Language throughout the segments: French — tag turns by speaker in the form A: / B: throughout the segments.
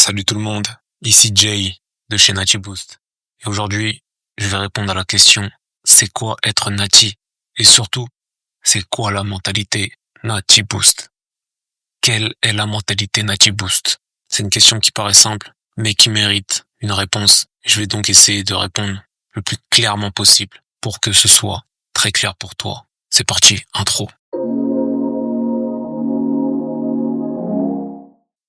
A: Salut tout le monde, ici Jay de chez Nati Boost. Et aujourd'hui, je vais répondre à la question, c'est quoi être Nati? Et surtout, c'est quoi la mentalité Nati Boost? Quelle est la mentalité Nati Boost? C'est une question qui paraît simple, mais qui mérite une réponse. Je vais donc essayer de répondre le plus clairement possible pour que ce soit très clair pour toi. C'est parti, intro.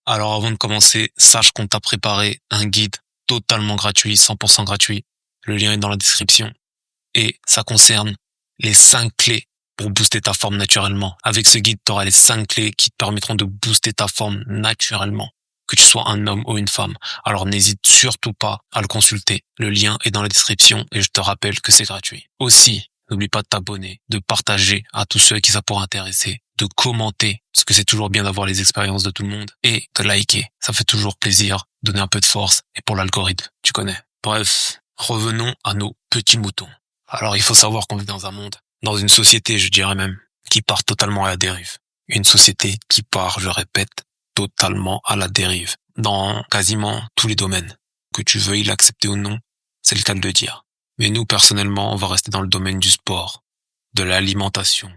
A: Alors avant de commencer, sache qu'on t'a préparé un guide totalement gratuit, 100% gratuit. Le lien est dans la description. Et ça concerne les 5 clés pour booster ta forme naturellement. Avec ce guide, tu auras les 5 clés qui te permettront de booster ta forme naturellement, que tu sois un homme ou une femme. Alors n'hésite surtout pas à le consulter. Le lien est dans la description et je te rappelle que c'est gratuit. Aussi, n'oublie pas de t'abonner, de partager à tous ceux qui ça pourrait intéresser, de commenter, parce que c'est toujours bien d'avoir les expériences de tout le monde, et de liker. Ça fait toujours plaisir, donner un peu de force, et pour l'algorithme, tu connais. Bref, revenons à nos petits moutons. Alors il faut savoir qu'on vit dans un monde, dans une société, je dirais même, qui part totalement à la dérive. Une société qui part, je répète, totalement à la dérive. Dans quasiment tous les domaines. Que tu veuilles l'accepter ou non, c'est le cas de le dire. Mais nous, personnellement, on va rester dans le domaine du sport, de l'alimentation,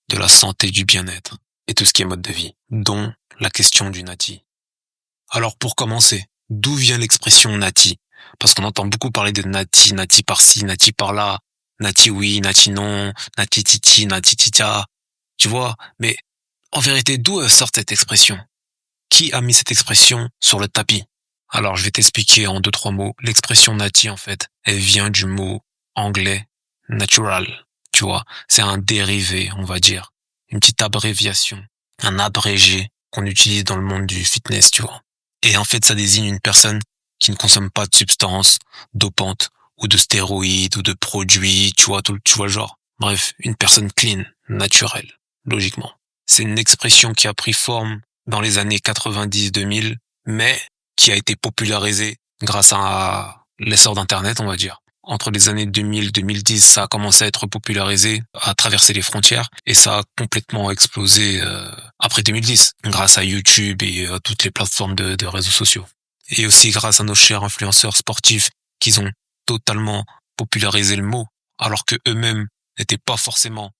A: de la santé, du bien-être, et tout ce qui est mode de vie, dont la question du Nati. Alors pour commencer, d'où vient l'expression Nati? Parce qu'on entend beaucoup parler de Nati, Nati par-ci, Nati par-là, Nati oui, Nati non, Nati titi, Nati titia, tu vois, mais en vérité, d'où sort cette expression? Qui a mis cette expression sur le tapis? Alors je vais t'expliquer en 2-3 mots. L'expression Nati, en fait, elle vient du mot anglais natural, tu vois, c'est un dérivé, on va dire, une petite abréviation, un abrégé qu'on utilise dans le monde du fitness, tu vois. Et en fait, ça désigne une personne qui ne consomme pas de substances dopantes ou de stéroïdes ou de produits, tu vois le genre. Bref, une personne clean, naturelle, logiquement. C'est une expression qui a pris forme dans les années 90-2000, mais qui a été popularisée grâce à l'essor d'Internet, on va dire. Entre les années 2000-2010, ça a commencé à être popularisé, à traverser les frontières, et ça a complètement explosé après 2010, grâce à YouTube et à toutes les plateformes de réseaux sociaux. Et aussi grâce à nos chers influenceurs sportifs qui ont totalement popularisé le mot, alors que eux-mêmes n'étaient pas forcément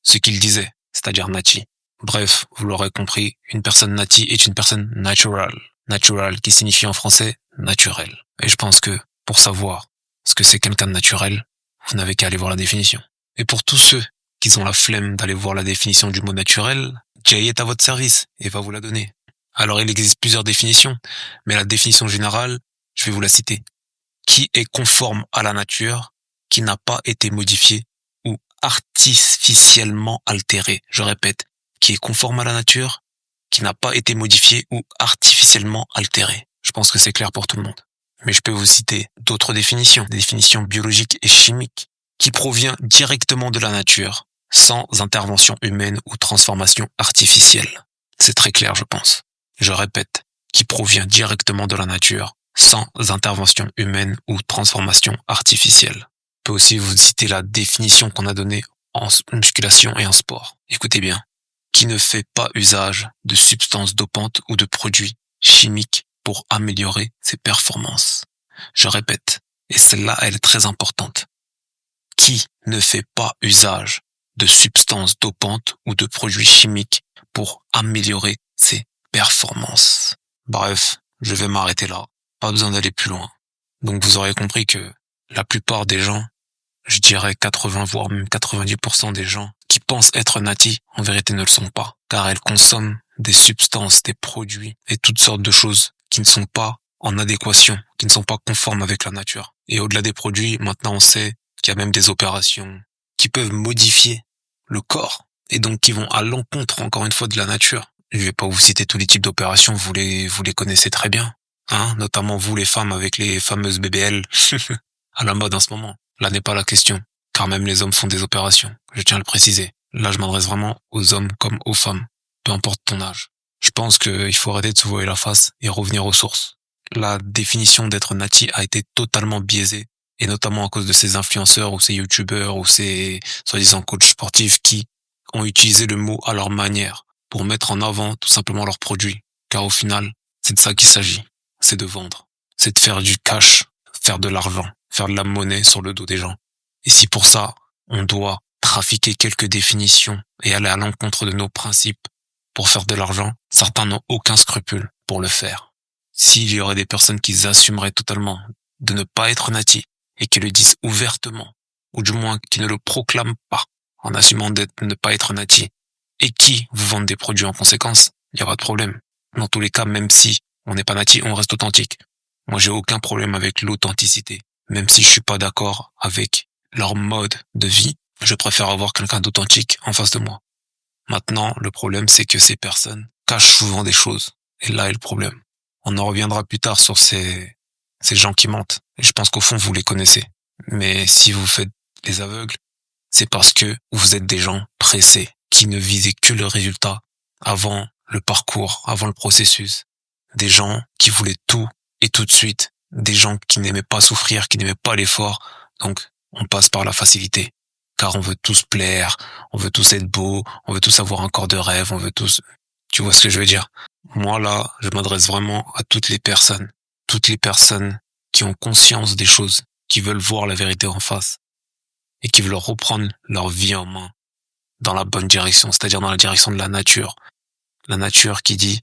A: ce qu'ils disaient, c'est-à-dire Nati. Bref, vous l'aurez compris, une personne Nati est une personne natural. Natural qui signifie en français naturel. Et je pense que pour savoir ce que c'est quelqu'un de naturel, vous n'avez qu'à aller voir la définition. Et pour tous ceux qui ont la flemme d'aller voir la définition du mot naturel, Jay est à votre service et va vous la donner. Alors il existe plusieurs définitions, mais la définition générale, je vais vous la citer. Qui est conforme à la nature, qui n'a pas été modifié ou artificiellement altéré. Je répète, qui est conforme à la nature, qui n'a pas été modifié ou artificiellement altéré. Je pense que c'est clair pour tout le monde. Mais je peux vous citer d'autres définitions, des définitions biologiques et chimiques, qui proviennent directement de la nature, sans intervention humaine ou transformation artificielle. C'est très clair, je pense. Je répète, qui provient directement de la nature, sans intervention humaine ou transformation artificielle. Je peux aussi vous citer la définition qu'on a donnée en musculation et en sport. Écoutez bien. Qui ne fait pas usage de substances dopantes ou de produits chimiques pour améliorer ses performances. Je répète, et celle-là, elle est très importante. Qui ne fait pas usage de substances dopantes ou de produits chimiques pour améliorer ses performances. Bref, je vais m'arrêter là. Pas besoin d'aller plus loin. Donc vous aurez compris que la plupart des gens, je dirais 80 voire même 90% des gens qui pensent être Nati, en vérité ne le sont pas, car elles consomment des substances, des produits et toutes sortes de choses qui ne sont pas en adéquation, qui ne sont pas conformes avec la nature. Et au-delà des produits, maintenant on sait qu'il y a même des opérations qui peuvent modifier le corps et donc qui vont à l'encontre, encore une fois, de la nature. Je vais pas vous citer tous les types d'opérations, vous les connaissez très bien, hein, notamment vous les femmes avec les fameuses BBL à la mode en ce moment. Là n'est pas la question, car même les hommes font des opérations, je tiens à le préciser. Là, je m'adresse vraiment aux hommes comme aux femmes, peu importe ton âge. Je pense qu'il faut arrêter de se voiler la face et revenir aux sources. La définition d'être Nati a été totalement biaisée, et notamment à cause de ces influenceurs ou ces youtubeurs ou ces soi-disant coachs sportifs qui ont utilisé le mot à leur manière pour mettre en avant tout simplement leurs produits. Car au final, c'est de ça qu'il s'agit. c'est de vendre. C'est de faire du cash, faire de l'argent, faire de la monnaie sur le dos des gens. Et si pour ça, on doit trafiquer quelques définitions et aller à l'encontre de nos principes pour faire de l'argent, certains n'ont aucun scrupule pour le faire. S'il y aurait des personnes qui assumeraient totalement de ne pas être natis et qui le disent ouvertement, ou du moins qui ne le proclament pas en assumant de ne pas être natis, et qui vous vendent des produits en conséquence, il n'y a pas de problème. Dans tous les cas, même si on n'est pas natis, on reste authentique. Moi, j'ai aucun problème avec l'authenticité. Même si je suis pas d'accord avec leur mode de vie, je préfère avoir quelqu'un d'authentique en face de moi. Maintenant, le problème, c'est que ces personnes cachent souvent des choses. Et là est le problème. On en reviendra plus tard sur ces gens qui mentent. Et je pense qu'au fond, vous les connaissez. Mais si vous faites les aveugles, c'est parce que vous êtes des gens pressés, qui ne visaient que le résultat avant le parcours, avant le processus. Des gens qui voulaient tout et tout de suite. Des gens qui n'aimaient pas souffrir, qui n'aimaient pas l'effort. Donc, on passe par la facilité. Car on veut tous plaire, on veut tous être beaux, on veut tous avoir un corps de rêve, on veut tous... Tu vois ce que je veux dire? Moi là, je m'adresse vraiment à toutes les personnes qui ont conscience des choses, qui veulent voir la vérité en face et qui veulent reprendre leur vie en main dans la bonne direction, c'est-à-dire dans la direction de la nature. La nature qui dit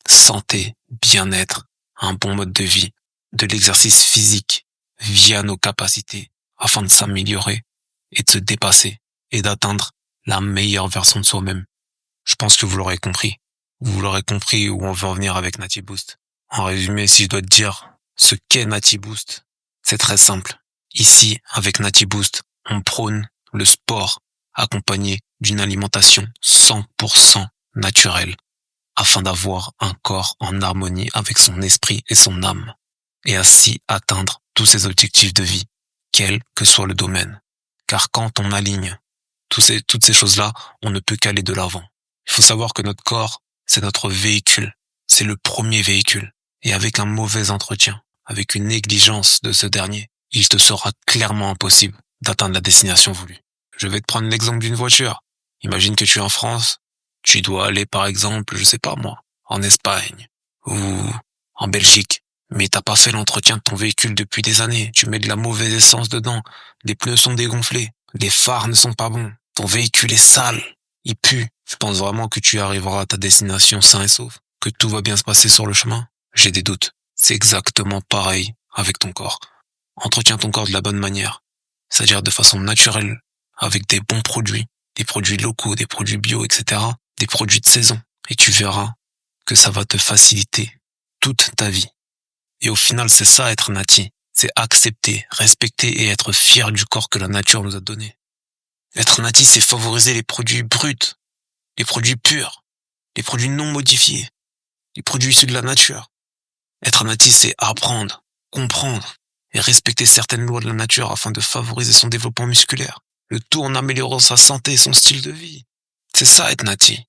A: santé, bien-être, un bon mode de vie, de l'exercice physique via nos capacités afin de s'améliorer et de se dépasser et d'atteindre la meilleure version de soi-même. Je pense que vous l'aurez compris. Vous l'aurez compris où on veut en venir avec NatiBoost. En résumé, si je dois te dire ce qu'est NatiBoost, c'est très simple. Ici, avec NatiBoost, on prône le sport accompagné d'une alimentation 100% naturelle afin d'avoir un corps en harmonie avec son esprit et son âme et ainsi atteindre tous ses objectifs de vie, quel que soit le domaine. Car quand on aligne toutes ces choses-là, on ne peut qu'aller de l'avant. Il faut savoir que notre corps, c'est notre véhicule. C'est le premier véhicule. Et avec un mauvais entretien, avec une négligence de ce dernier, il te sera clairement impossible d'atteindre la destination voulue. Je vais te prendre l'exemple d'une voiture. Imagine que tu es en France. Tu dois aller, par exemple, je sais pas moi, en Espagne ou en Belgique. Mais t'as pas fait l'entretien de ton véhicule depuis des années. Tu mets de la mauvaise essence dedans. Les pneus sont dégonflés. Les phares ne sont pas bons. Ton véhicule est sale. Il pue. Tu penses vraiment que tu arriveras à ta destination sain et sauf? Que tout va bien se passer sur le chemin? J'ai des doutes. C'est exactement pareil avec ton corps. Entretiens ton corps de la bonne manière. C'est-à-dire de façon naturelle, avec des bons produits, des produits locaux, des produits bio, etc. Des produits de saison. Et tu verras que ça va te faciliter toute ta vie. Et au final, c'est ça être nati. C'est accepter, respecter et être fier du corps que la nature nous a donné. Être nati, c'est favoriser les produits bruts, les produits purs, les produits non modifiés, les produits issus de la nature. Être nati, c'est apprendre, comprendre et respecter certaines lois de la nature afin de favoriser son développement musculaire. Le tout en améliorant sa santé et son style de vie. C'est ça être nati.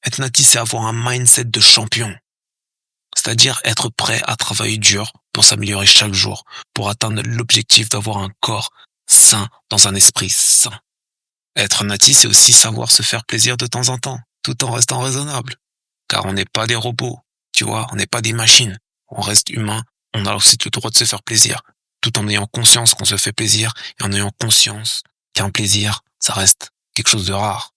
A: Être nati, c'est avoir un mindset de champion. C'est-à-dire être prêt à travailler dur pour s'améliorer chaque jour, pour atteindre l'objectif d'avoir un corps sain dans un esprit sain. Être nati, c'est aussi savoir se faire plaisir de temps en temps, tout en restant raisonnable. Car on n'est pas des robots, tu vois, on n'est pas des machines. On reste humain, on a aussi le droit de se faire plaisir, tout en ayant conscience qu'on se fait plaisir et en ayant conscience qu'un plaisir, ça reste quelque chose de rare.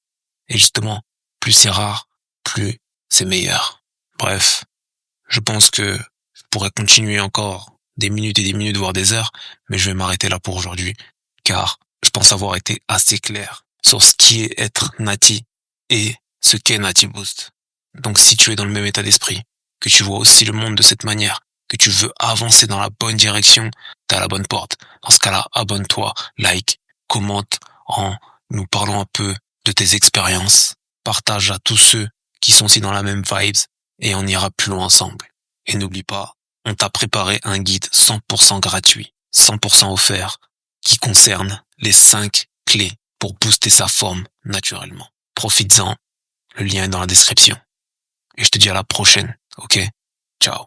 A: Et justement, plus c'est rare, plus c'est meilleur. Bref. Je pense que je pourrais continuer encore des minutes et des minutes, voire des heures, mais je vais m'arrêter là pour aujourd'hui, car je pense avoir été assez clair sur ce qui est être nati et ce qu'est NatiBoost. Donc si tu es dans le même état d'esprit, que tu vois aussi le monde de cette manière, que tu veux avancer dans la bonne direction, t'es à la bonne porte. Dans ce cas-là, abonne-toi, like, commente en nous parlant un peu de tes expériences, partage à tous ceux qui sont aussi dans la même vibes, et on ira plus loin ensemble. Et n'oublie pas, on t'a préparé un guide 100% gratuit, 100% offert, qui concerne les 5 clés pour booster sa forme naturellement. Profites-en, le lien est dans la description. Et je te dis à la prochaine, ok? Ciao.